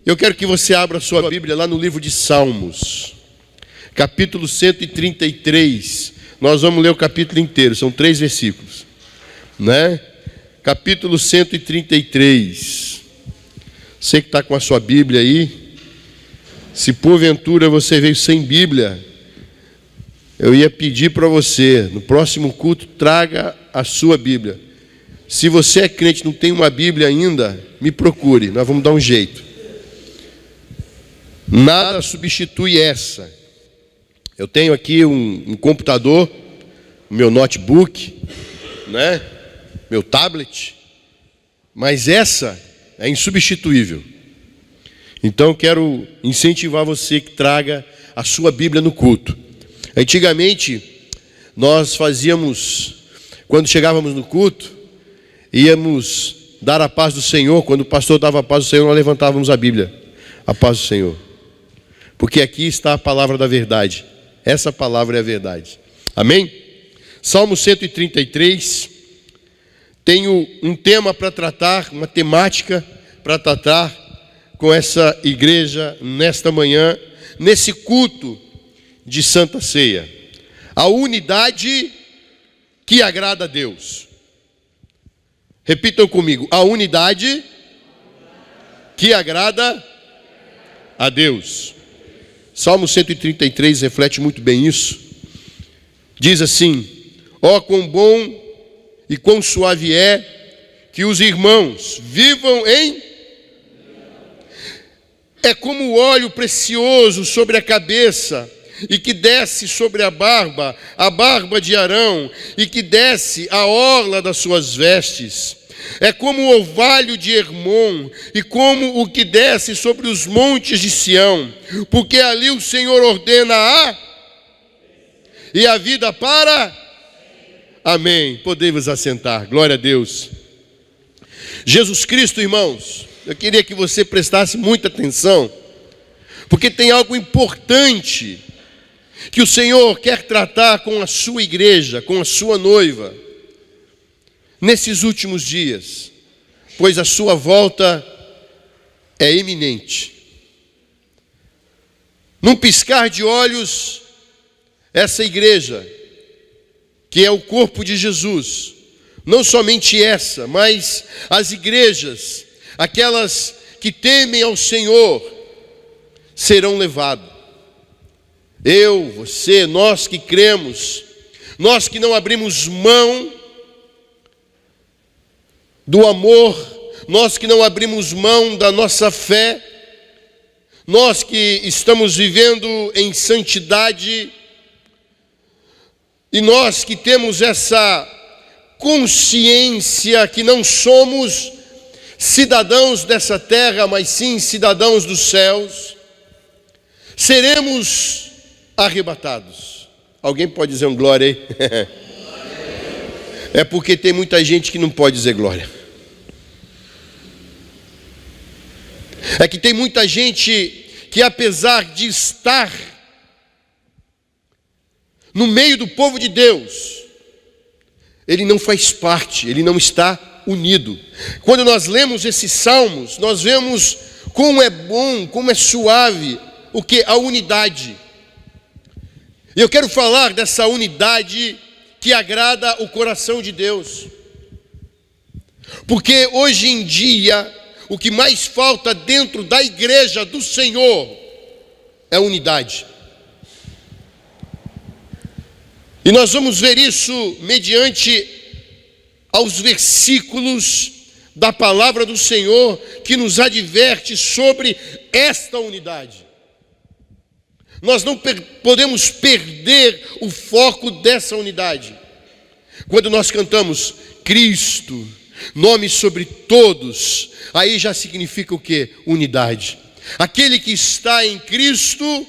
Eu quero que você abra a sua Bíblia lá no livro de Salmos, capítulo 133. Nós vamos ler o capítulo inteiro, são 3 versículos, né? Capítulo 133. Você que está com a sua Bíblia aí, se porventura você veio sem Bíblia, eu ia pedir para você, no próximo culto, traga a sua Bíblia. Se você é crente e não tem uma Bíblia ainda, me procure, nós vamos dar um jeito. Nada substitui essa. Eu tenho aqui um computador, meu notebook, né? Meu tablet, mas essa é insubstituível. Então eu quero incentivar você que traga a sua Bíblia no culto. Antigamente, nós fazíamos, quando chegávamos no culto, íamos dar a paz do Senhor. Quando o pastor dava a paz do Senhor, nós levantávamos a Bíblia, a paz do Senhor. Porque aqui está a palavra da verdade. Essa palavra é a verdade. Amém? Salmo 133. Tenho um tema para tratar, uma temática para tratar com essa igreja nesta manhã, nesse culto de Santa Ceia. A unidade que agrada a Deus. Repitam comigo. A unidade que agrada a Deus. Salmo 133 reflete muito bem isso. Diz assim: ó, quão bom e quão suave é que os irmãos vivam em... É como o óleo precioso sobre a cabeça, e que desce sobre a barba de Arão, e que desce a orla das suas vestes. É como o orvalho de Hermon, e como o que desce sobre os montes de Sião, porque ali o Senhor ordena e a vida para... Amém. Podemos assentar. Glória a Deus. Jesus Cristo, irmãos, eu queria que você prestasse muita atenção, porque tem algo importante que o Senhor quer tratar com a sua igreja, com a sua noiva, nesses últimos dias, pois a sua volta é iminente. Num piscar de olhos, essa igreja, que é o corpo de Jesus, não somente essa, mas as igrejas, aquelas que temem ao Senhor, serão levadas. Eu, você, nós que cremos, nós que não abrimos mão do amor, nós que não abrimos mão da nossa fé, nós que estamos vivendo em santidade, e nós que temos essa consciência que não somos cidadãos dessa terra, mas sim cidadãos dos céus, seremos arrebatados. Alguém pode dizer um glória aí? É porque tem muita gente que não pode dizer glória. É que tem muita gente que, apesar de estar no meio do povo de Deus, ele não faz parte, ele não está unido. Quando nós lemos esses salmos, nós vemos como é bom, como é suave, o que? A unidade. E eu quero falar dessa unidade que agrada o coração de Deus. Porque hoje em dia, o que mais falta dentro da igreja do Senhor é unidade. E nós vamos ver isso mediante aos versículos da palavra do Senhor, que nos adverte sobre esta unidade. Nós não podemos perder o foco dessa unidade. Quando nós cantamos Cristo, nome sobre todos, aí já significa o quê? Unidade. Aquele que está em Cristo,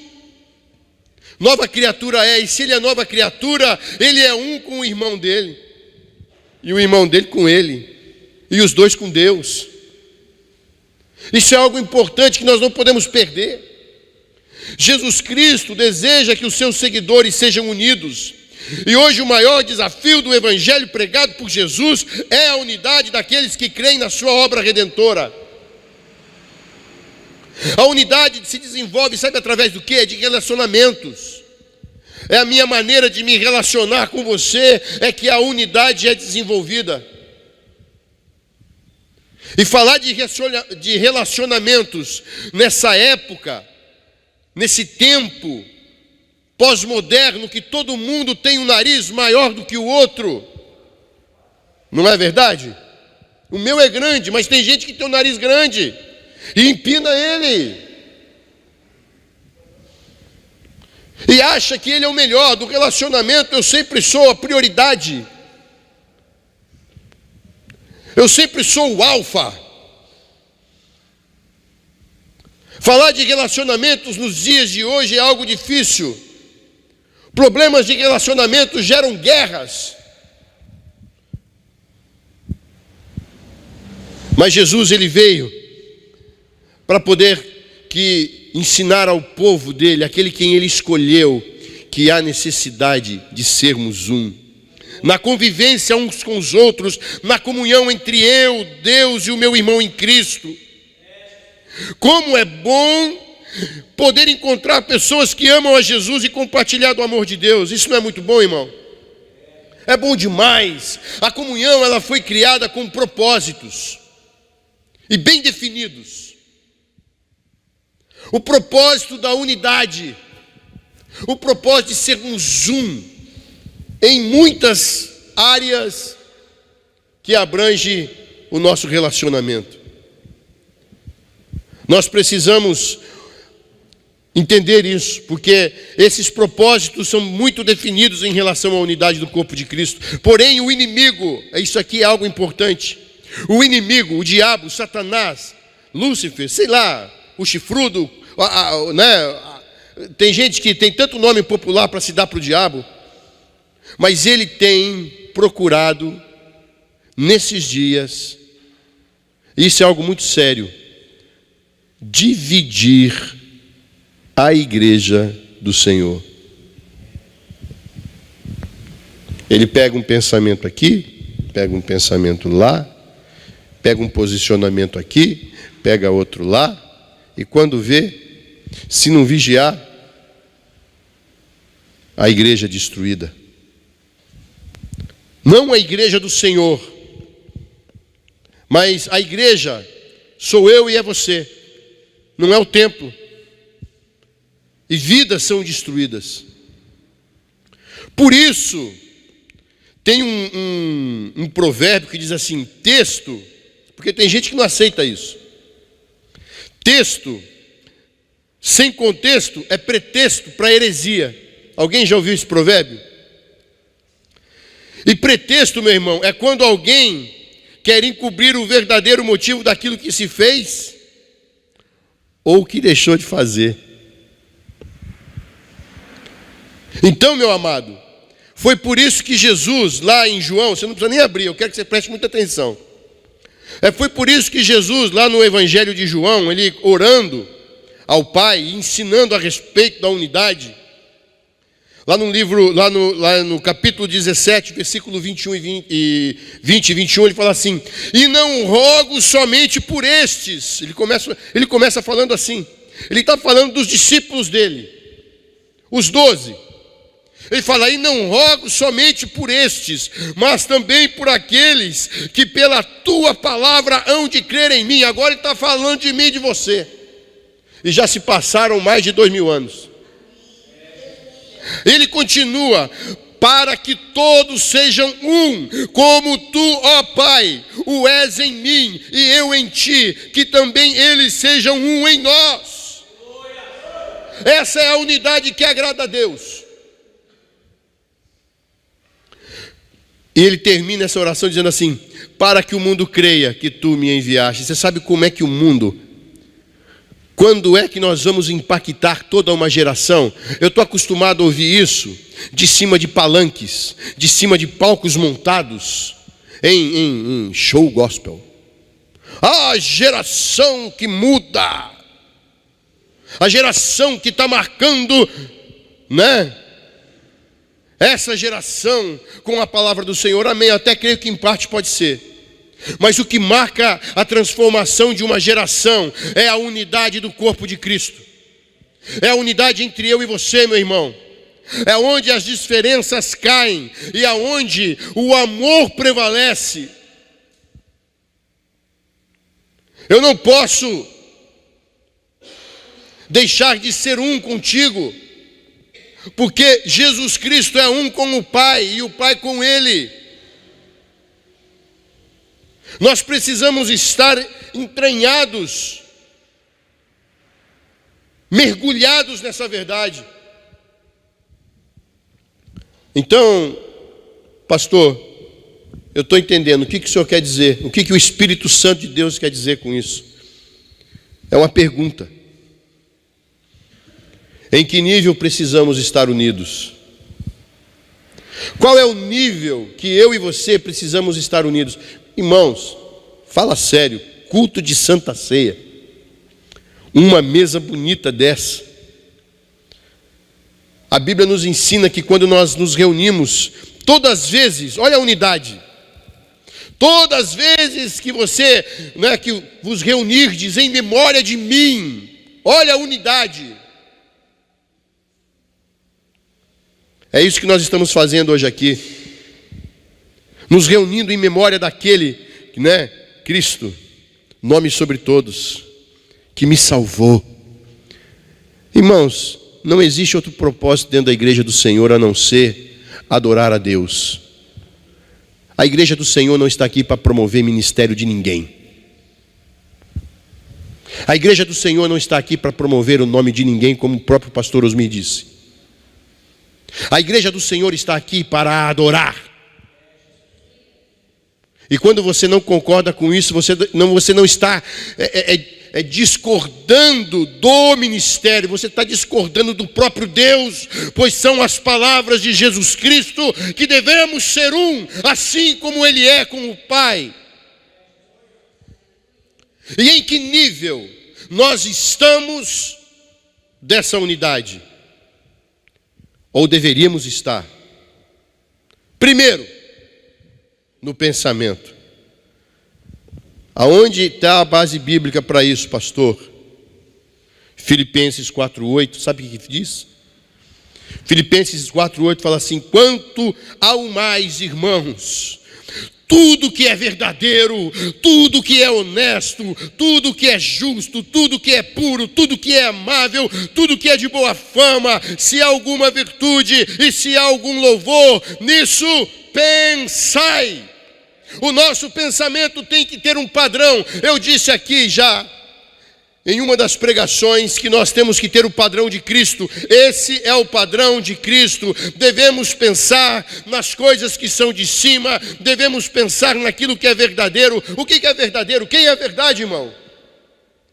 nova criatura é, e se ele é nova criatura, ele é um com o irmão dele, e o irmão dele com ele, e os dois com Deus. Isso é algo importante que nós não podemos perder. Jesus Cristo deseja que os seus seguidores sejam unidos, e hoje o maior desafio do evangelho pregado por Jesus é a unidade daqueles que creem na sua obra redentora. A unidade se desenvolve, sabe através do quê? De relacionamentos. É a minha maneira de me relacionar com você, é que a unidade é desenvolvida. E falar de relacionamentos nessa época, nesse tempo pós-moderno, que todo mundo tem um nariz maior do que o outro, não é verdade? O meu é grande, mas tem gente que tem um nariz grande e empina ele, e acha que ele é o melhor. Do relacionamento eu sempre sou a prioridade, eu sempre sou o alfa. Falar de relacionamentos nos dias de hoje é algo difícil. Problemas de relacionamento geram guerras. Mas Jesus, ele veio para poder ensinar ao povo dele, aquele quem ele escolheu, que há necessidade de sermos um. Na convivência uns com os outros, na comunhão entre eu, Deus e o meu irmão em Cristo. Como é bom poder encontrar pessoas que amam a Jesus e compartilhar do amor de Deus. Isso não é muito bom, irmão? É bom demais. A comunhão, ela foi criada com propósitos e bem definidos. O propósito da unidade, o propósito de sermos um em muitas áreas que abrange o nosso relacionamento. Nós precisamos entender isso, porque esses propósitos são muito definidos em relação à unidade do corpo de Cristo. Porém, o inimigo, isso aqui é algo importante. O inimigo, o diabo, Satanás, Lúcifer, sei lá, o chifrudo, tem gente que tem tanto nome popular para se dar para o diabo, mas ele tem procurado, nesses dias, isso é algo muito sério, dividir a igreja do Senhor. Ele pega um pensamento aqui, pega um pensamento lá, pega um posicionamento aqui, pega outro lá, e quando vê, se não vigiar, a igreja é destruída. Não a igreja do Senhor, mas a igreja sou eu e é você, não é o templo. E vidas são destruídas. Por isso, tem um provérbio que diz assim, texto, porque tem gente que não aceita isso. Texto sem contexto é pretexto para heresia. Alguém já ouviu esse provérbio? E pretexto, meu irmão, é quando alguém quer encobrir o verdadeiro motivo daquilo que se fez ou que deixou de fazer. Então, meu amado, foi por isso que Jesus, lá em João, você não precisa nem abrir, eu quero que você preste muita atenção. Foi por isso que Jesus, lá no Evangelho de João, ele orando ao Pai, ensinando a respeito da unidade, lá no livro, lá no capítulo 17, versículo 21 e 20 e 21, ele fala assim, e não rogo somente por estes, ele começa falando assim, ele está falando dos discípulos dele, os 12, ele fala, e não rogo somente por estes, mas também por aqueles que pela tua palavra hão de crer em mim. Agora ele está falando de mim e de você, e já se passaram mais de 2000 anos. Ele continua, para que todos sejam um, como tu, ó Pai, o és em mim e eu em ti, que também eles sejam um em nós. Essa é a unidade que agrada a Deus. E ele termina essa oração dizendo assim, para que o mundo creia que tu me enviaste. Você sabe como é que o mundo, quando é que nós vamos impactar toda uma geração? Eu estou acostumado a ouvir isso de cima de palanques, de cima de palcos montados em show gospel. A geração que muda, a geração que está marcando, essa geração com a palavra do Senhor. Amém, eu até creio que em parte pode ser. Mas o que marca a transformação de uma geração é a unidade do corpo de Cristo. É a unidade entre eu e você, meu irmão. É onde as diferenças caem e é onde o amor prevalece. Eu não posso deixar de ser um contigo, porque Jesus Cristo é um com o Pai e o Pai com Ele. Nós precisamos estar entranhados, mergulhados nessa verdade. Então, pastor, eu estou entendendo o que o senhor quer dizer, o que o Espírito Santo de Deus quer dizer com isso. É uma pergunta. Em que nível precisamos estar unidos? Qual é o nível que eu e você precisamos estar unidos? Irmãos, fala sério, culto de Santa Ceia, uma mesa bonita dessa. A Bíblia nos ensina que quando nós nos reunimos, todas as vezes, olha a unidade, todas as vezes que você, que vos reunirdes em memória de mim, olha a unidade. É isso que nós estamos fazendo hoje aqui, nos reunindo em memória daquele, Cristo, nome sobre todos, que me salvou. Irmãos, não existe outro propósito dentro da igreja do Senhor a não ser adorar a Deus. A igreja do Senhor não está aqui para promover ministério de ninguém. A igreja do Senhor não está aqui para promover o nome de ninguém, como o próprio pastor Osmir disse. A igreja do Senhor está aqui para adorar. E quando você não concorda com isso, você não está discordando do ministério, você está discordando do próprio Deus, pois são as palavras de Jesus Cristo que devemos ser um, assim como Ele é com o Pai. E em que nível nós estamos dessa unidade? Ou deveríamos estar? Primeiro, no pensamento. Aonde está a base bíblica para isso, pastor? Filipenses 4:8, sabe o que diz? Filipenses 4:8 fala assim: quanto ao mais, irmãos, tudo que é verdadeiro, tudo que é honesto, tudo que é justo, tudo que é puro, tudo que é amável, tudo que é de boa fama, se há alguma virtude e se há algum louvor, nisso pensai. O nosso pensamento tem que ter um padrão. Eu disse aqui já, em uma das pregações, que nós temos que ter o padrão de Cristo. Esse é o padrão de Cristo. Devemos pensar nas coisas que são de cima, devemos pensar naquilo que é verdadeiro. O que é verdadeiro? Quem é a verdade, irmão?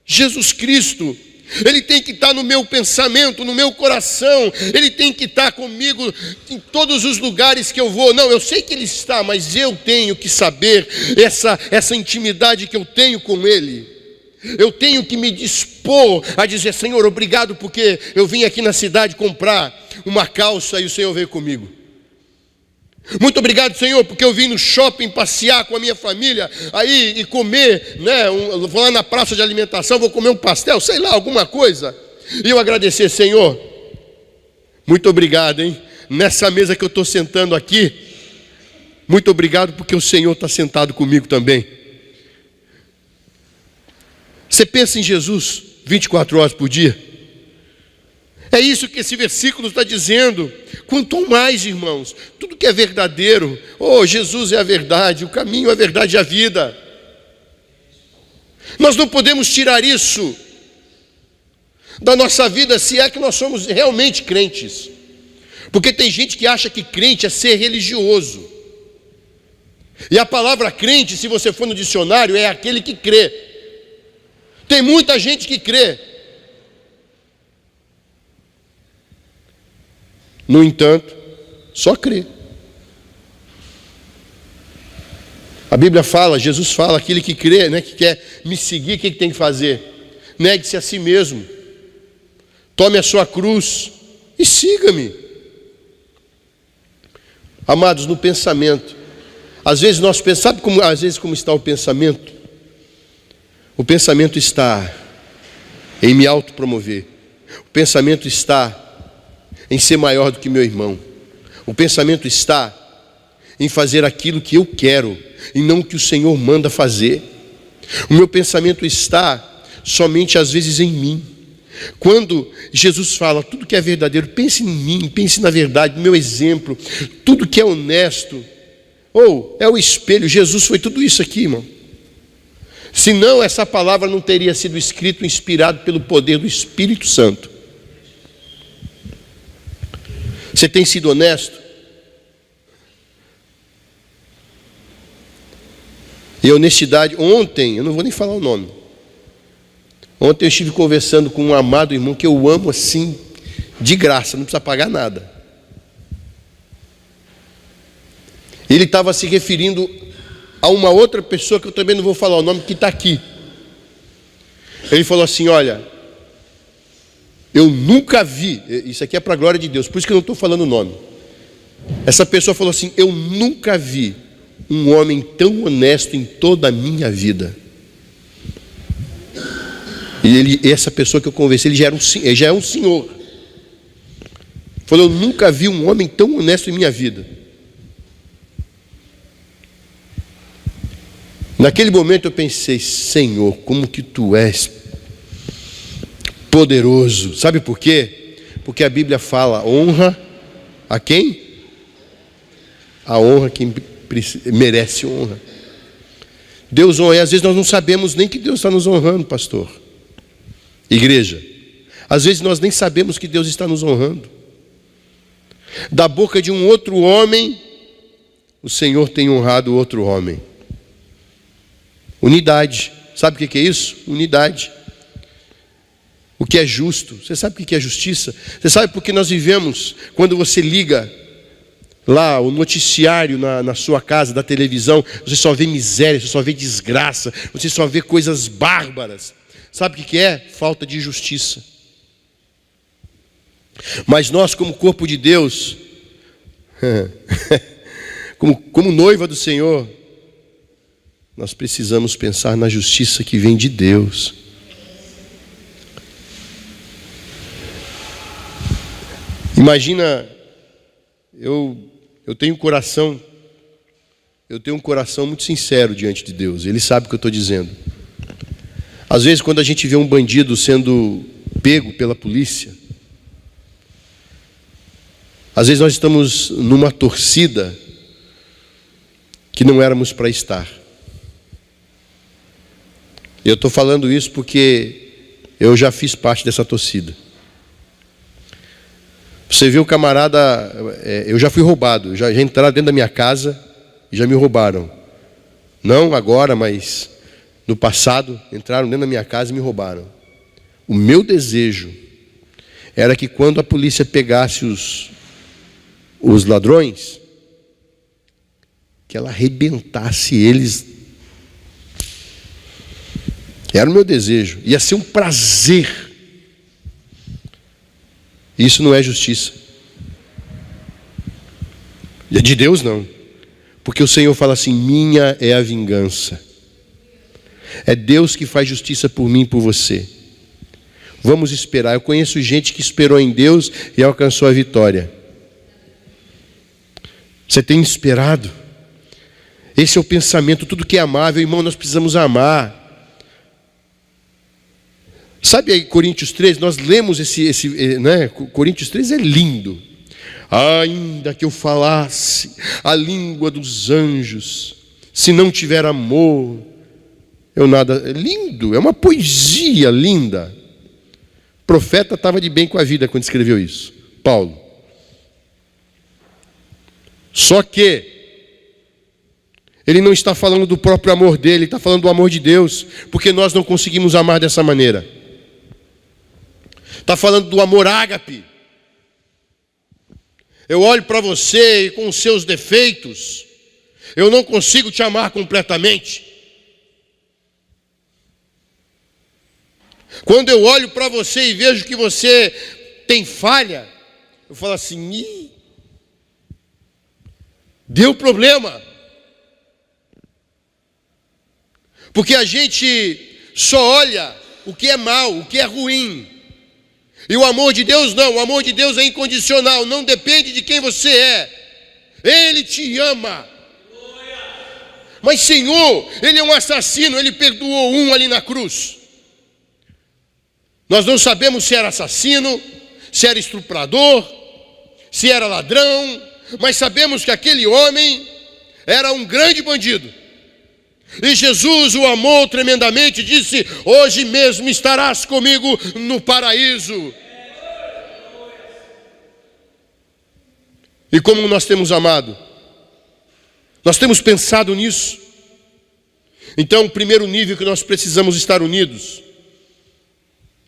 Jesus Cristo. Ele tem que estar no meu pensamento, no meu coração. Ele tem que estar comigo em todos os lugares que eu vou. Não, eu sei que Ele está, mas eu tenho que saber essa intimidade que eu tenho com Ele. Eu tenho que me dispor a dizer: Senhor, obrigado porque eu vim aqui na cidade comprar uma calça e o Senhor veio comigo. Muito obrigado, Senhor, porque eu vim no shopping passear com a minha família aí e comer, vou lá na praça de alimentação, vou comer um pastel, sei lá, alguma coisa. E eu agradecer: Senhor, muito obrigado, hein? Nessa mesa que eu estou sentando aqui, muito obrigado porque o Senhor está sentado comigo também. Você pensa em Jesus 24 horas por dia? É isso que esse versículo está dizendo. Quanto mais, irmãos, tudo que é verdadeiro, Jesus é a verdade, o caminho, a verdade e a vida. Nós não podemos tirar isso da nossa vida, se é que nós somos realmente crentes. Porque tem gente que acha que crente é ser religioso. E a palavra crente, se você for no dicionário, é aquele que crê. Tem muita gente que crê. No entanto, só crê. A Bíblia fala, Jesus fala, aquele que crê, que quer me seguir, o que tem que fazer? Negue-se a si mesmo, tome a sua cruz e siga-me. Amados, no pensamento, Às vezes nós pensamos, sabe como está o pensamento? O pensamento está em me autopromover. O pensamento está em ser maior do que meu irmão. O pensamento está em fazer aquilo que eu quero e não o que o Senhor manda fazer. O meu pensamento está somente às vezes em mim. Quando Jesus fala, tudo que é verdadeiro, pense em mim, pense na verdade, no meu exemplo, tudo que é honesto, ou é o espelho. Jesus foi tudo isso aqui, irmão. Senão essa palavra não teria sido escrita, inspirado pelo poder do Espírito Santo. Você tem sido honesto? E honestidade, ontem, eu não vou nem falar o nome. Ontem eu estive conversando com um amado irmão que eu amo assim, de graça, não precisa pagar nada. Ele estava se referindo a uma outra pessoa que eu também não vou falar o nome, que está aqui. Ele falou assim, olha, eu nunca vi, isso aqui é para a glória de Deus, por isso que eu não estou falando o nome. Essa pessoa falou assim, eu nunca vi um homem tão honesto em toda a minha vida. E essa pessoa que eu conversei, ele já é um senhor. Falou, eu nunca vi um homem tão honesto em minha vida. Naquele momento eu pensei, Senhor, como que tu és poderoso. Sabe por quê? Porque a Bíblia fala, honra a quem? A honra quem merece honra. Deus honra, e às vezes nós não sabemos nem que Deus está nos honrando, pastor. Igreja, às vezes nós nem sabemos que Deus está nos honrando. Da boca de um outro homem, o Senhor tem honrado outro homem. Unidade, sabe o que é isso? Unidade. O que é justo, você sabe o que é justiça? Você sabe por que nós vivemos, quando você liga lá o noticiário na sua casa, da televisão, você só vê miséria, você só vê desgraça, você só vê coisas bárbaras. Sabe o que é? Falta de justiça. Mas nós, como corpo de Deus, como noiva do Senhor, nós precisamos pensar na justiça que vem de Deus. Imagina, eu tenho um coração muito sincero diante de Deus. Ele sabe o que eu estou dizendo. Às vezes, quando a gente vê um bandido sendo pego pela polícia, às vezes nós estamos numa torcida que não éramos para estar. Eu estou falando isso porque eu já fiz parte dessa torcida. Você viu o camarada, eu já fui roubado, já entraram dentro da minha casa e já me roubaram. Não agora, mas no passado, entraram dentro da minha casa e me roubaram. O meu desejo era que quando a polícia pegasse os ladrões, que ela arrebentasse eles. Era o meu desejo, ia ser um prazer. Isso não é justiça. E de Deus não. Porque o Senhor fala assim, minha é a vingança. É Deus que faz justiça por mim e por você. Vamos esperar. Eu conheço gente que esperou em Deus e alcançou a vitória. Você tem esperado? Esse é o pensamento, tudo que é amável, irmão, nós precisamos amar. Sabe aí Coríntios 13, nós lemos né? Coríntios 13 é lindo. Ainda que eu falasse a língua dos anjos, se não tiver amor, eu nada. É lindo, é uma poesia linda. O profeta estava de bem com a vida quando escreveu isso, Paulo. Só que ele não está falando do próprio amor dele, ele está falando do amor de Deus, porque nós não conseguimos amar dessa maneira. Está falando do amor ágape. Eu olho para você e com os seus defeitos, eu não consigo te amar completamente. Quando eu olho para você e vejo que você tem falha, eu falo assim, deu problema. Porque a gente só olha o que é mal, o que é ruim. E o amor de Deus não, o amor de Deus é incondicional, não depende de quem você é. Ele te ama. Mas Senhor, ele é um assassino, ele perdoou um ali na cruz. Nós não sabemos se era assassino, se era estuprador, se era ladrão, mas sabemos que aquele homem era um grande bandido. E Jesus o amou tremendamente e disse: hoje mesmo estarás comigo no paraíso. E como nós temos amado? Nós temos pensado nisso. Então, o primeiro nível que nós precisamos estar unidos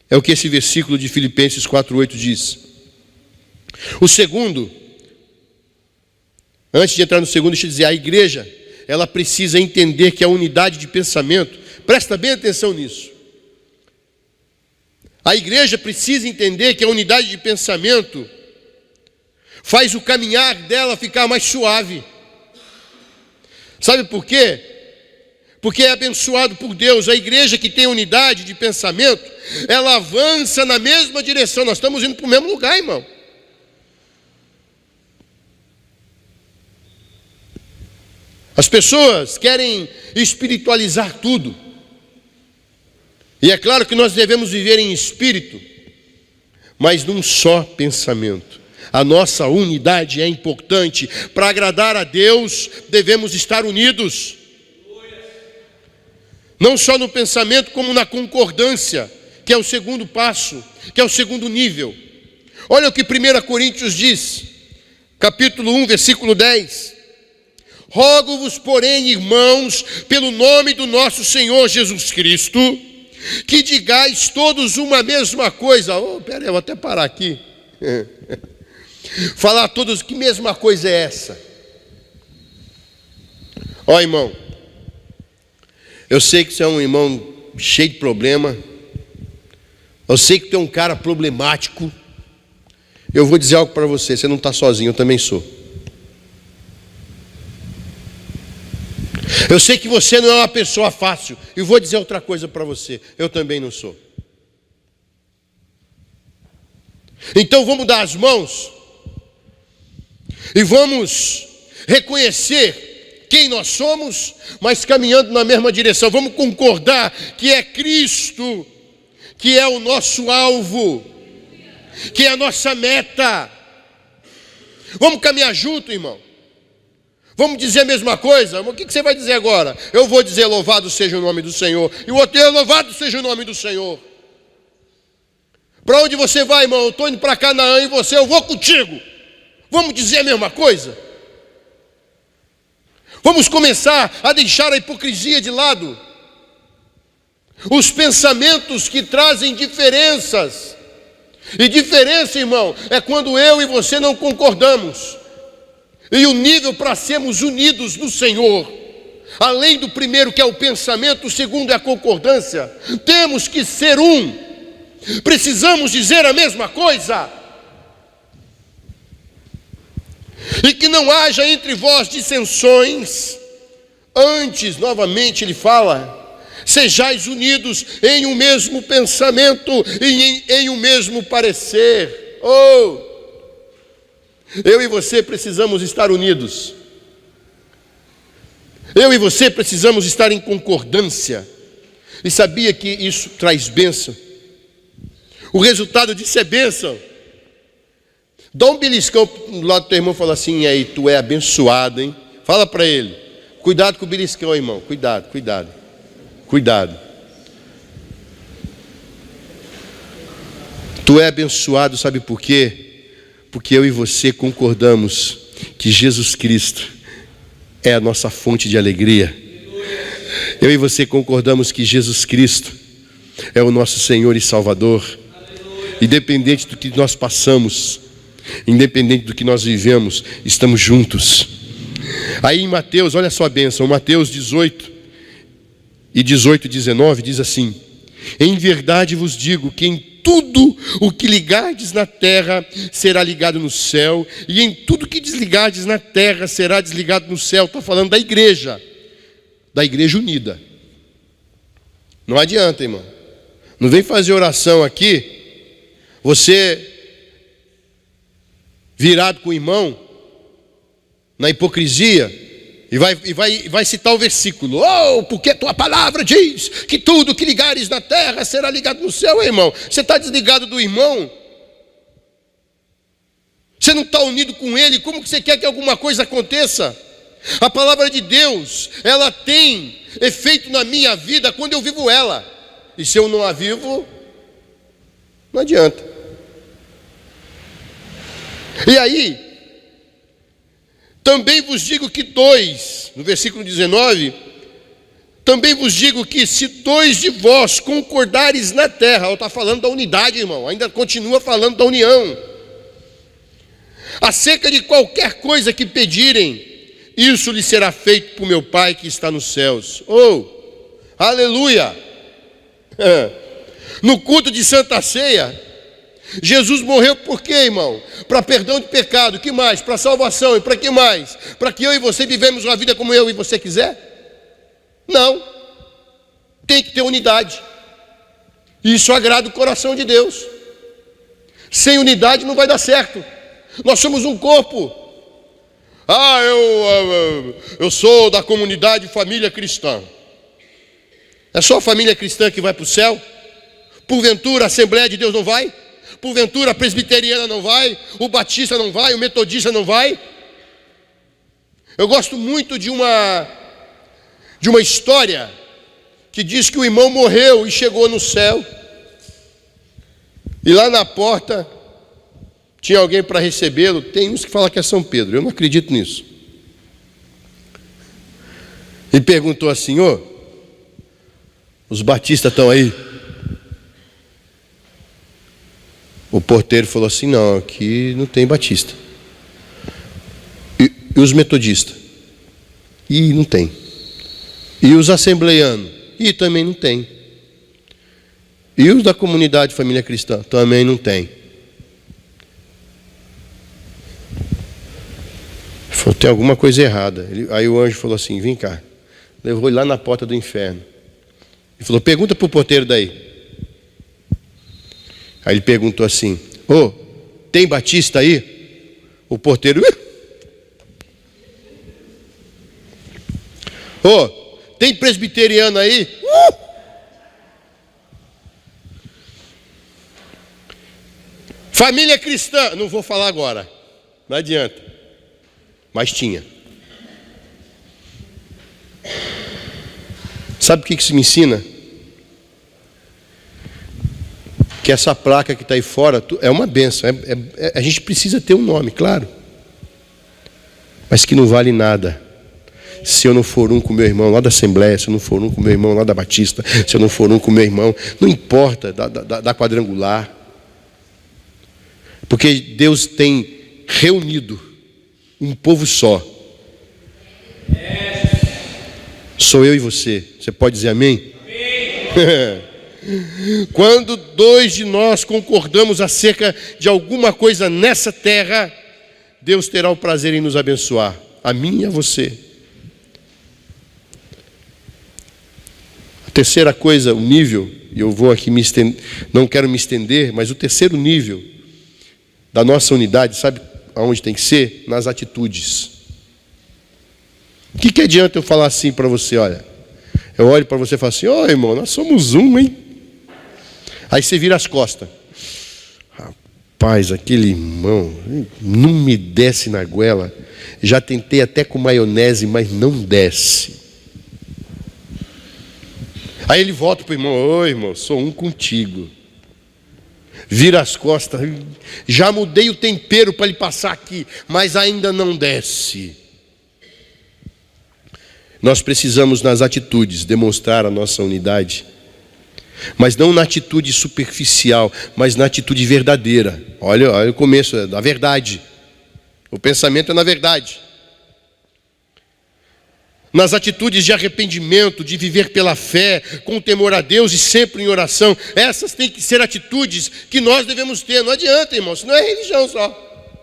é o que esse versículo de Filipenses 4:8 diz. O segundo, antes de entrar no segundo, deixa eu dizer, a igreja, ela precisa entender que a unidade de pensamento, presta bem atenção nisso. A igreja precisa entender que a unidade de pensamento faz o caminhar dela ficar mais suave. Sabe por quê? Porque é abençoado por Deus. A igreja que tem unidade de pensamento, ela avança na mesma direção. Nós estamos indo para o mesmo lugar, irmão. As pessoas querem espiritualizar tudo. E é claro que nós devemos viver em espírito, mas num só pensamento. A nossa unidade é importante. Para agradar a Deus, devemos estar unidos. Não só no pensamento, como na concordância, que é o segundo passo, que é o segundo nível. Olha o que 1 Coríntios diz, capítulo 1, versículo 10. Rogo-vos, porém, irmãos, pelo nome do nosso Senhor Jesus Cristo, que digais todos uma mesma coisa. Pera aí, eu vou até parar aqui. Falar a todos que mesma coisa é essa. Ó, irmão, eu sei que você é um irmão cheio de problema. Eu sei que tu é um cara problemático. Eu vou dizer algo para você, você não está sozinho, eu também sou. Eu sei que você não é uma pessoa fácil. E vou dizer outra coisa para você, eu também não sou. Então vamos dar as mãos e vamos reconhecer quem nós somos, mas caminhando na mesma direção. Vamos concordar que é Cristo que é o nosso alvo, que é a nossa meta. Vamos caminhar junto, irmão. Vamos dizer a mesma coisa? O que você vai dizer agora? Eu vou dizer louvado seja o nome do Senhor. E o outro, louvado seja o nome do Senhor. Para onde você vai, irmão? Eu estou indo para Canaã e você, eu vou contigo. Vamos dizer a mesma coisa? Vamos começar a deixar a hipocrisia de lado. Os pensamentos que trazem diferenças. E diferença, irmão, é quando eu e você não concordamos. E o nível para sermos unidos no Senhor, além do primeiro que é o pensamento, o segundo é a concordância. Temos que ser um. Precisamos dizer a mesma coisa. E que não haja entre vós dissensões. Antes, novamente ele fala, sejais unidos em um mesmo pensamento e em um mesmo parecer. Eu e você precisamos estar unidos. Eu e você precisamos estar em concordância. E sabia que isso traz bênção? O resultado disso é bênção. Dá um beliscão do lado do teu irmão e fala assim: e aí, tu é abençoado, hein? Fala para ele. Cuidado com o beliscão, irmão. Cuidado, cuidado. Cuidado. Tu é abençoado, sabe por quê? Porque eu e você concordamos que Jesus Cristo é a nossa fonte de alegria. Eu e você concordamos que Jesus Cristo é o nosso Senhor e Salvador. Independente do que nós passamos, independente do que nós vivemos, estamos juntos. Aí em Mateus, olha só a bênção, Mateus 18 e 18 e 19 diz assim: em verdade vos digo que em tudo o que ligardes na terra será ligado no céu, e em tudo que desligardes na terra será desligado no céu. Está falando da igreja unida. Não adianta, irmão. Não vem fazer oração aqui, você virado com o irmão, na hipocrisia, e vai citar o versículo. Oh, porque tua palavra diz que tudo que ligares na terra será ligado no céu, irmão. Você está desligado do irmão? Você não está unido com ele? Como que você quer que alguma coisa aconteça? A palavra de Deus, ela tem efeito na minha vida quando eu vivo ela. E se eu não a vivo, não adianta. E aí, também vos digo que no versículo 19, também vos digo que se 2 de vós concordares na terra, está falando da unidade, irmão, ainda continua falando da união, acerca de qualquer coisa que pedirem, isso lhe será feito por meu Pai que está nos céus. Oh, aleluia! No culto de Santa Ceia, Jesus morreu por quê, irmão? Para perdão de pecado, que mais? Para salvação, e para que mais? Para que eu e você vivemos uma vida como eu e você quiser? Não, tem que ter unidade. Isso agrada o coração de Deus. Sem unidade não vai dar certo. Nós somos um corpo. Eu sou da comunidade família cristã. É só a família cristã que vai para o céu? Porventura a Assembleia de Deus não vai? Porventura a presbiteriana não vai? O batista não vai? O metodista não vai? Eu gosto muito de uma história que diz que o irmão morreu e chegou no céu. E lá na porta tinha alguém para recebê-lo. Tem uns que falam que é São Pedro, eu não acredito nisso. Ele perguntou assim: ô, os batistas estão aí? O porteiro falou assim: não, aqui não tem batista. E os metodistas? E não tem. E os assembleianos? E também não tem. E os da comunidade família cristã? Também não tem. Falou: tem alguma coisa errada. Aí o anjo falou assim: vem cá. Levou ele lá na porta do inferno. Ele falou: pergunta para o porteiro daí. Aí ele perguntou assim: ô, tem batista aí? O porteiro: ô, tem presbiteriano aí? Família cristã? Não vou falar agora, não adianta. Mas tinha. Sabe o que isso me ensina? Que essa placa que está aí fora é uma bênção. A gente precisa ter um nome, claro. Mas que não vale nada se eu não for um com meu irmão lá da Assembleia, se eu não for um com meu irmão lá da Batista, se eu não for um com meu irmão, não importa, da Quadrangular. Porque Deus tem reunido um povo só. Sou eu e você. Você pode dizer amém? Amém. Quando 2 de nós concordamos acerca de alguma coisa nessa terra, Deus terá o prazer em nos abençoar, a mim e a você. A terceira coisa, o nível, e eu vou aqui não quero me estender, mas o terceiro nível da nossa unidade, sabe aonde tem que ser? Nas atitudes. O que adianta eu falar assim para você? Olha, eu olho para você e falo assim: ó, irmão, nós somos um, hein? Aí você vira as costas. Rapaz, aquele irmão não me desce na goela. Já tentei até com maionese, mas não desce. Aí ele volta para o irmão: ô, irmão, sou um contigo. Vira as costas. Já mudei o tempero para ele passar aqui, mas ainda não desce. Nós precisamos nas atitudes demonstrar a nossa unidade. Mas não na atitude superficial, mas na atitude verdadeira. Olha o começo, é da verdade. O pensamento é na verdade. Nas atitudes de arrependimento, de viver pela fé, com temor a Deus e sempre em oração. Essas têm que ser atitudes que nós devemos ter. Não adianta, irmão, isso não é religião só.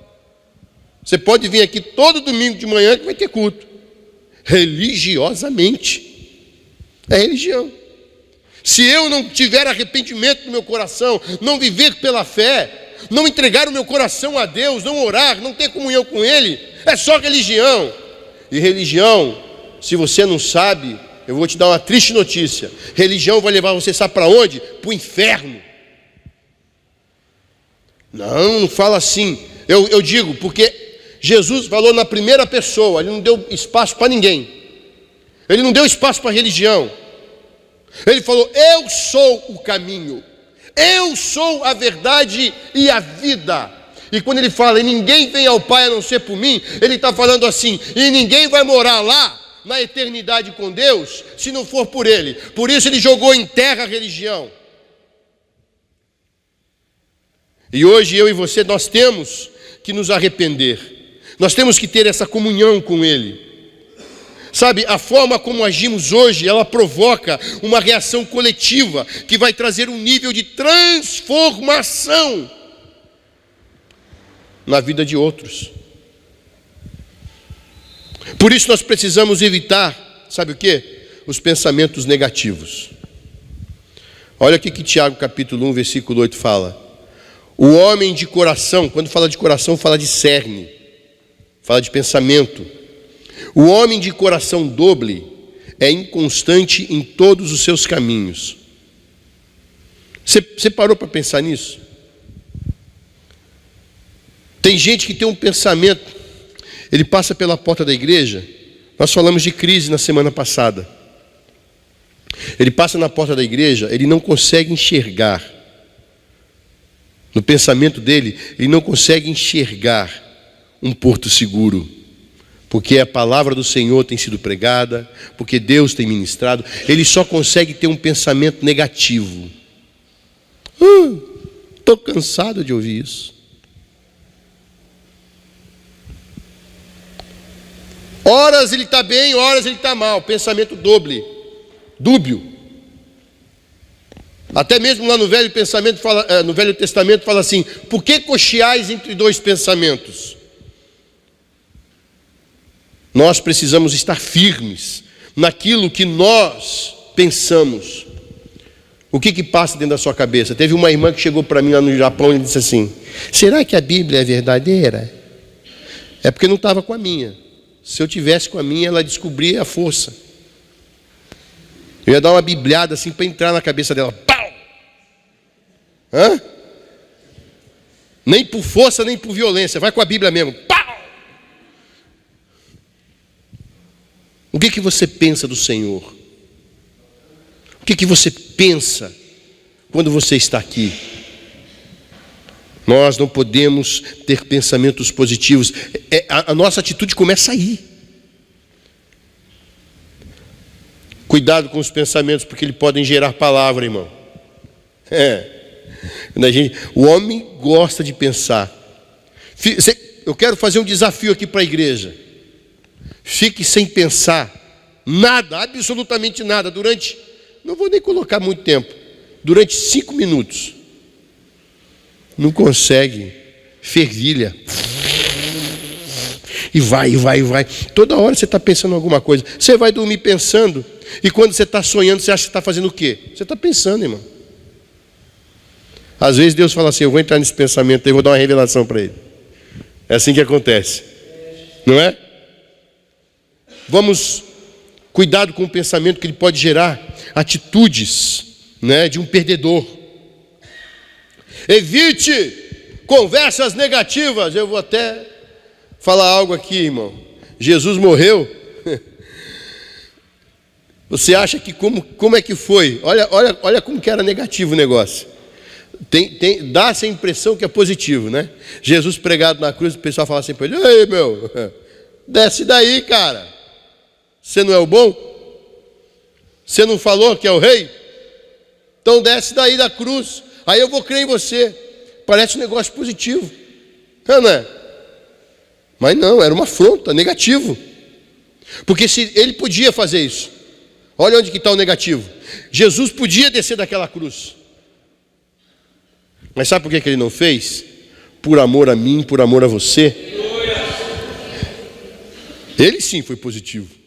Você pode vir aqui todo domingo de manhã que vai ter culto. Religiosamente. É religião. Se eu não tiver arrependimento no meu coração, não viver pela fé, não entregar o meu coração a Deus, não orar, não ter comunhão com Ele, é só religião. E religião, se você não sabe, eu vou te dar uma triste notícia: religião vai levar você, sabe para onde? Para o inferno. Não fala assim. Eu digo, porque Jesus falou na primeira pessoa, Ele não deu espaço para ninguém. Ele não deu espaço para religião. Ele falou: eu sou o caminho, eu sou a verdade e a vida. E quando ele fala, e ninguém vem ao Pai a não ser por mim, ele está falando assim, e ninguém vai morar lá, na eternidade com Deus, se não for por Ele. Por isso Ele jogou em terra a religião. E hoje eu e você, nós temos que nos arrepender. Nós temos que ter essa comunhão com Ele. Sabe, a forma como agimos hoje, ela provoca uma reação coletiva que vai trazer um nível de transformação na vida de outros. Por isso nós precisamos evitar, sabe o quê? Os pensamentos negativos. Olha o que Tiago capítulo 1, versículo 8 fala. O homem de coração, quando fala de coração, fala de cerne, fala de pensamento. O homem de coração doble é inconstante em todos os seus caminhos. Você parou para pensar nisso? Tem gente que tem um pensamento, ele passa pela porta da igreja. Nós falamos de crise na semana passada. Ele passa na porta da igreja, ele não consegue enxergar. No pensamento dele, ele não consegue enxergar um porto seguro. Porque a palavra do Senhor tem sido pregada, porque Deus tem ministrado. Ele só consegue ter um pensamento negativo. Estou cansado de ouvir isso. Horas ele está bem, horas ele está mal. Pensamento dúbio. Até mesmo lá no Velho Testamento fala assim: por que cocheais entre dois pensamentos? Nós precisamos estar firmes naquilo que nós pensamos. O que passa dentro da sua cabeça? Teve uma irmã que chegou para mim lá no Japão e disse assim: será que a Bíblia é verdadeira? É porque não estava com a minha. Se eu tivesse com a minha, ela descobria a força. Eu ia dar uma bibliada assim para entrar na cabeça dela. Pau! Nem por força, nem por violência. Vai com a Bíblia mesmo. Pau! O que você pensa do Senhor? O que você pensa quando você está aqui? Nós não podemos ter pensamentos positivos. A nossa atitude começa aí. Cuidado com os pensamentos, porque eles podem gerar palavra, irmão. O homem gosta de pensar. Eu quero fazer um desafio aqui para a igreja. Fique sem pensar nada, absolutamente nada, durante, não vou nem colocar muito tempo, durante 5 minutos. Não consegue, fervilha. E vai. Toda hora você está pensando em alguma coisa. Você vai dormir pensando, e quando você está sonhando, você acha que está fazendo o quê? Você está pensando, irmão. Às vezes Deus fala assim: eu vou entrar nesse pensamento aí, vou dar uma revelação para ele. É assim que acontece, não é? Vamos, cuidado com o pensamento, que ele pode gerar atitudes, né, de um perdedor. Evite conversas negativas. Eu vou até falar algo aqui, irmão. Jesus morreu. Você acha que como é que foi? Olha como que era negativo o negócio. Dá essa impressão que é positivo, né? Jesus pregado na cruz, o pessoal fala assim para ele: ei, meu, desce daí, cara. Você não é o bom? Você não falou que é o rei? Então desce daí da cruz, aí eu vou crer em você. Parece um negócio positivo, não é? Mas não, era uma afronta, negativo. Porque se ele podia fazer isso, olha onde que está o negativo. Jesus podia descer daquela cruz. Mas sabe por que ele não fez? Por amor a mim, por amor a você. Ele sim foi positivo.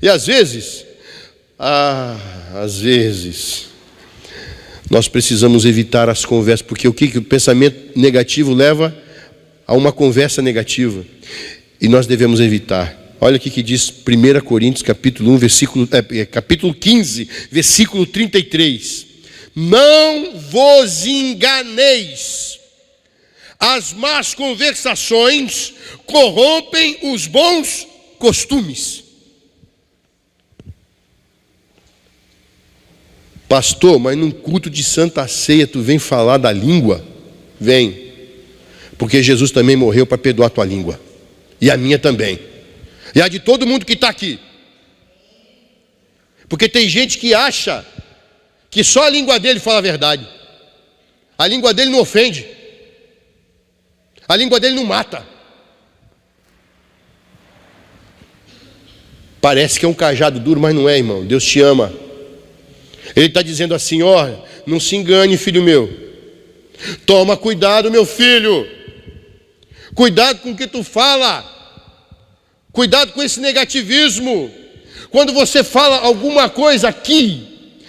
E às vezes, Nós precisamos evitar as conversas, porque o que o pensamento negativo leva a uma conversa negativa. E nós devemos evitar. Olha o que diz 1 Coríntios, capítulo 1, capítulo 15, versículo 33. Não vos enganeis. As más conversações corrompem os bons costumes. Pastor, mas num culto de Santa Ceia tu vem falar da língua? Vem. Porque Jesus também morreu para perdoar a tua língua. E a minha também. E a de todo mundo que está aqui. Porque tem gente que acha que só a língua dele fala a verdade. A língua dele não ofende. A língua dele não mata. Parece que é um cajado duro, mas não é, irmão. Deus te ama. Ele está dizendo assim, ó, não se engane, filho meu. Toma cuidado, meu filho. Cuidado com o que tu fala. Cuidado com esse negativismo. Quando você fala alguma coisa aqui,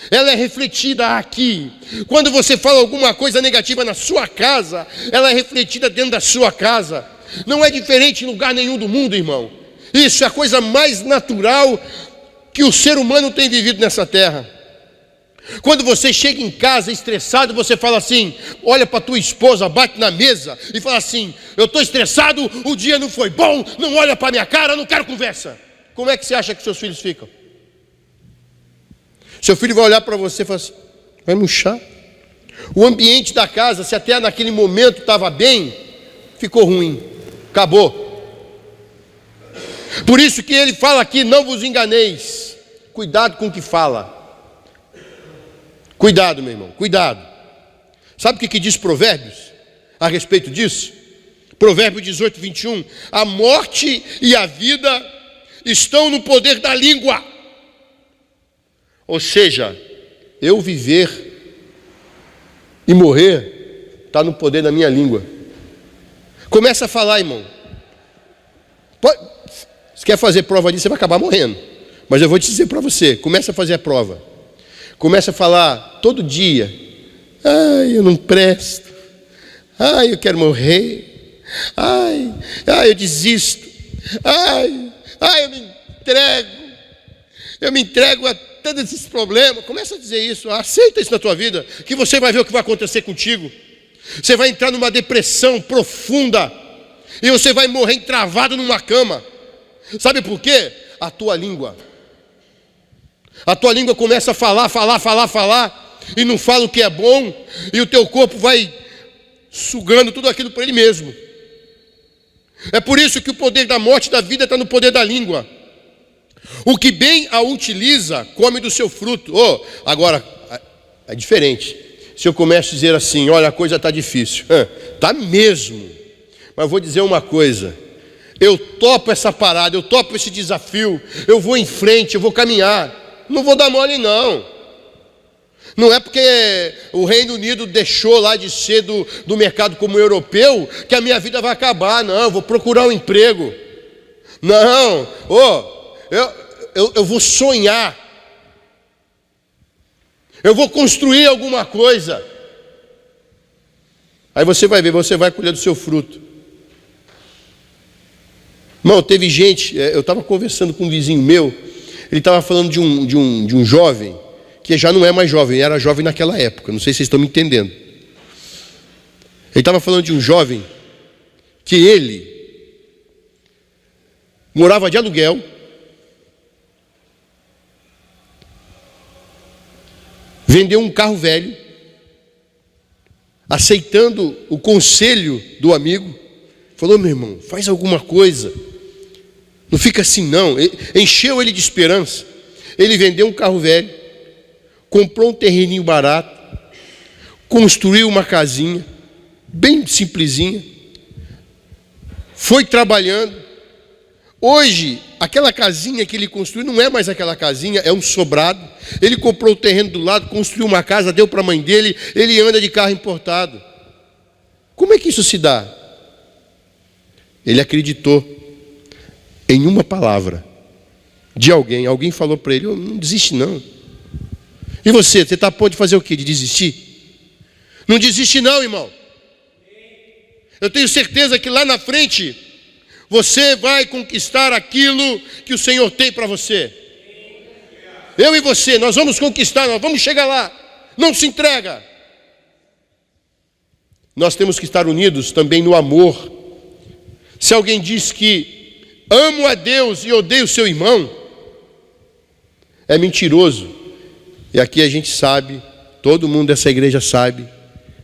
ela é refletida aqui. Quando você fala alguma coisa negativa na sua casa, ela é refletida dentro da sua casa. Não é diferente em lugar nenhum do mundo, irmão. Isso é a coisa mais natural que o ser humano tem vivido nessa terra. Quando você chega em casa estressado, você fala assim, olha para tua esposa, bate na mesa e fala assim, eu estou estressado, o dia não foi bom, não olha para minha cara, não quero conversa. Como é que você acha que seus filhos ficam? Seu filho vai olhar para você e falar assim, vai murchar. O ambiente da casa, se até naquele momento estava bem, ficou ruim, acabou. Por isso que ele fala aqui, não vos enganeis. Cuidado com o que fala. Cuidado, meu irmão, cuidado. Sabe o que diz Provérbios a respeito disso? Provérbio 18, 21. A morte e a vida estão no poder da língua. Ou seja, eu viver e morrer está no poder da minha língua. Começa a falar, irmão. Se quer fazer prova disso, você vai acabar morrendo. Mas eu vou te dizer para você, começa a fazer a prova. Começa a falar todo dia, ai, eu não presto, ai, eu quero morrer, ai, eu desisto, ai, eu me entrego a todos esses problemas. Começa a dizer isso, aceita isso na tua vida, que você vai ver o que vai acontecer contigo. Você vai entrar numa depressão profunda, e você vai morrer entravado numa cama. Sabe por quê? A tua língua começa a falar, e não fala o que é bom, e o teu corpo vai sugando tudo aquilo para ele mesmo. É por isso que o poder da morte e da vida está no poder da língua. O que bem a utiliza, come do seu fruto. Agora, é diferente. Se eu começo a dizer assim, olha, a coisa está difícil. Está mesmo. Mas vou dizer uma coisa. Eu topo essa parada, eu topo esse desafio. Eu vou em frente, eu vou caminhar. Não vou dar mole, não. Não é porque o Reino Unido deixou lá de ser do mercado comum europeu que a minha vida vai acabar. Não, eu vou procurar um emprego. Não, eu vou sonhar. Eu vou construir alguma coisa. Aí você vai ver, você vai colher do seu fruto. Irmão, teve gente, eu estava conversando com um vizinho meu, ele estava falando de um jovem, que já não é mais jovem, era jovem naquela época, não sei se vocês estão me entendendo. Ele estava falando de um jovem, que ele morava de aluguel, vendeu um carro velho, aceitando o conselho do amigo, falou, meu irmão, faz alguma coisa. Não fica assim não. Encheu ele de esperança. Ele vendeu um carro velho, comprou um terreninho barato, construiu uma casinha, bem simplesinha, foi trabalhando. Hoje, aquela casinha que ele construiu não é mais aquela casinha, é um sobrado. Ele comprou o terreno do lado, construiu uma casa, deu para a mãe dele, ele anda de carro importado. Como é que isso se dá? Ele acreditou em uma palavra de alguém. Alguém falou para ele, não desiste não. E você está a ponto de fazer o quê? De desistir? Não desiste não, irmão. Eu tenho certeza que lá na frente você vai conquistar aquilo que o Senhor tem para você. Eu e você, nós vamos conquistar, nós vamos chegar lá. Não se entrega. Nós temos que estar unidos também no amor. Se alguém diz que amo a Deus e odeio o seu irmão, é mentiroso. E aqui a gente sabe, todo mundo dessa igreja sabe,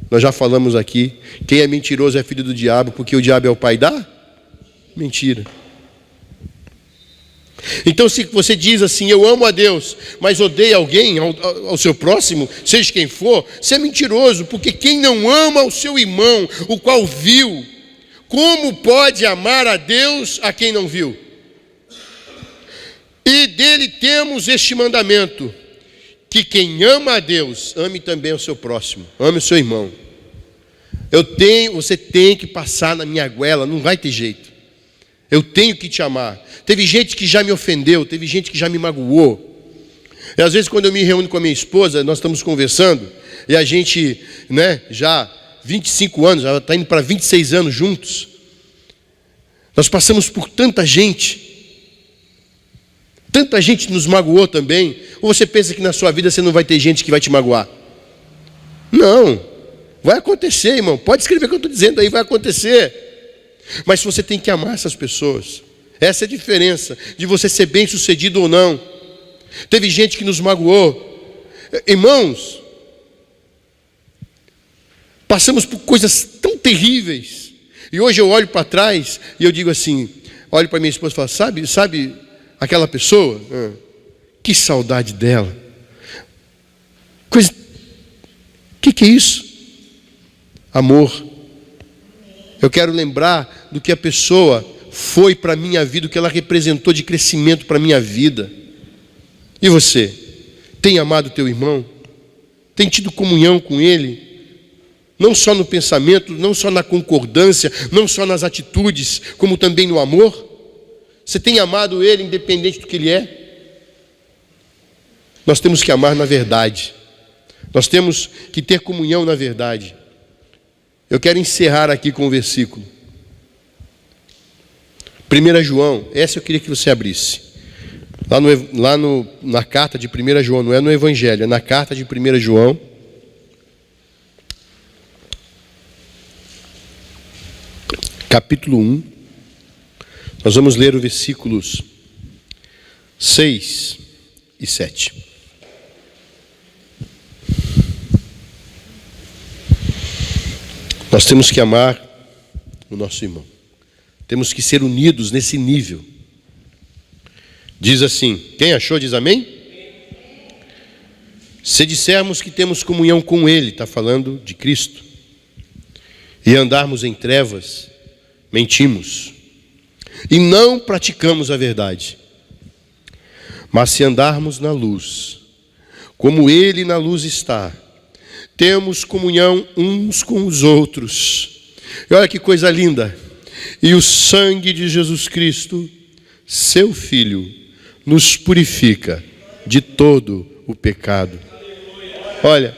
nós já falamos aqui, quem é mentiroso é filho do diabo, porque o diabo é o pai da mentira. Então, se você diz assim, eu amo a Deus, mas odeia alguém, ao seu próximo, seja quem for, você é mentiroso, porque quem não ama o seu irmão, o qual viu, como pode amar a Deus a quem não viu? E dele temos este mandamento, que quem ama a Deus, ame também o seu próximo, ame o seu irmão. Você tem que passar na minha goela, não vai ter jeito. Eu tenho que te amar. Teve gente que já me ofendeu, teve gente que já me magoou. E às vezes quando eu me reúno com a minha esposa, nós estamos conversando, e a gente, já 25 anos, ela está indo para 26 anos juntos. Nós passamos por tanta gente nos magoou também. Ou você pensa que na sua vida você não vai ter gente que vai te magoar? Não, vai acontecer, irmão. Pode escrever o que eu estou dizendo aí, vai acontecer. Mas você tem que amar essas pessoas. Essa é a diferença de você ser bem sucedido ou não. Teve gente que nos magoou. Irmãos, passamos por coisas tão terríveis. E hoje eu olho para trás e eu digo assim, olho para minha esposa e falo, sabe aquela pessoa? Que saudade dela. Que é isso? Amor. Eu quero lembrar do que a pessoa foi para a minha vida, o que ela representou de crescimento para a minha vida. E você? Tem amado o teu irmão? Tem tido comunhão com ele? Não só no pensamento, não só na concordância, não só nas atitudes, como também no amor? Você tem amado ele independente do que ele é? Nós temos que amar na verdade. Nós temos que ter comunhão na verdade. Eu quero encerrar aqui com o versículo. 1 João, essa eu queria que você abrisse. Na carta de 1 João, não é no Evangelho, é na carta de 1 João. Capítulo 1. Nós vamos ler os versículos 6 e 7. Nós temos que amar o nosso irmão. Temos que ser unidos nesse nível. Diz assim, quem achou diz amém? Se dissermos que temos comunhão com Ele, está falando de Cristo, e andarmos em trevas, mentimos, e não praticamos a verdade. Mas se andarmos na luz, como Ele na luz está, temos comunhão uns com os outros. E olha que coisa linda. E o sangue de Jesus Cristo, seu Filho, nos purifica de todo o pecado. Olha,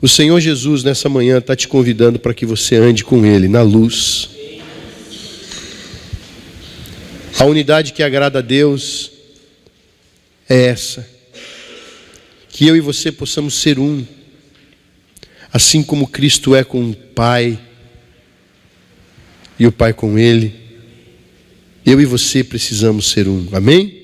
o Senhor Jesus nessa manhã está te convidando para que você ande com Ele na luz. A unidade que agrada a Deus é essa. Que eu e você possamos ser um, assim como Cristo é com o Pai, e o Pai com Ele. Eu e você precisamos ser um, amém?